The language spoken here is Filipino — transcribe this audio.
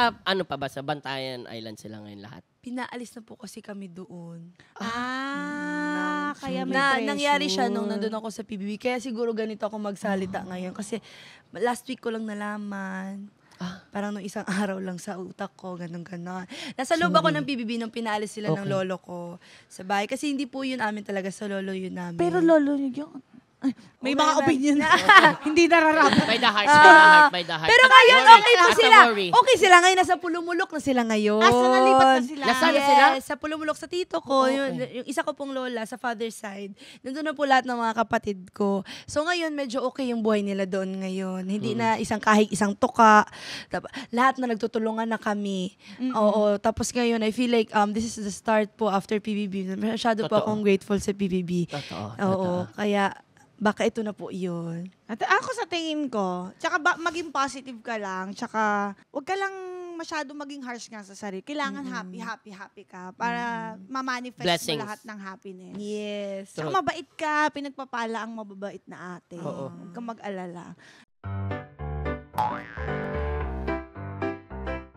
Nasa ano pa ba? Sa Bantayan Island sila ngayon lahat? Pinaalis na po kasi kami doon. Kaya may pressure. Nangyari siya nung nandun ako sa PBB. Kaya siguro ganito ako magsalita ngayon. Kasi last week ko lang nalaman. Parang nung isang araw lang sa utak ko, ganon-ganon. Nasa loob ako ng PBB nung pinaalis sila ng lolo ko sa bahay. Kasi hindi po yun amin talaga, sa lolo yun namin. Pero lolo niyo yung... May mga opinion na. Hindi nararapat. By the heart, by the heart, by the heart. Pero Not ngayon, worry, okay po not sila. worry. Okay sila ngayon. Nasa Pulumulok na sila ngayon. Asa nalipat na sila? Nasaan na sila? Yes, sa Pulumulok sa tito ko. Yung isa ko pong lola sa father's side. Nandun na po lahat ng mga kapatid ko. So ngayon, medyo okay yung buhay nila doon ngayon. Hindi na isang kahig, isang tuka. Lahat na nagtutulungan na kami. Oo. Tapos ngayon, I feel like this is the start po after PBB. Masyado po akong grateful sa PBB. Totoo. Oo. Kaya baka ito na po yun. At ako sa tingin ko, tsaka maging positive ka lang, tsaka wag ka lang masyado maging harsh nga sa sarili. Kailangan happy ka para ma-manifest Blessings. mo lahat ng happiness. Yes. Tsaka mabait ka, pinagpapala ang mababait na ate. Oo. Huwag kang mag-alala.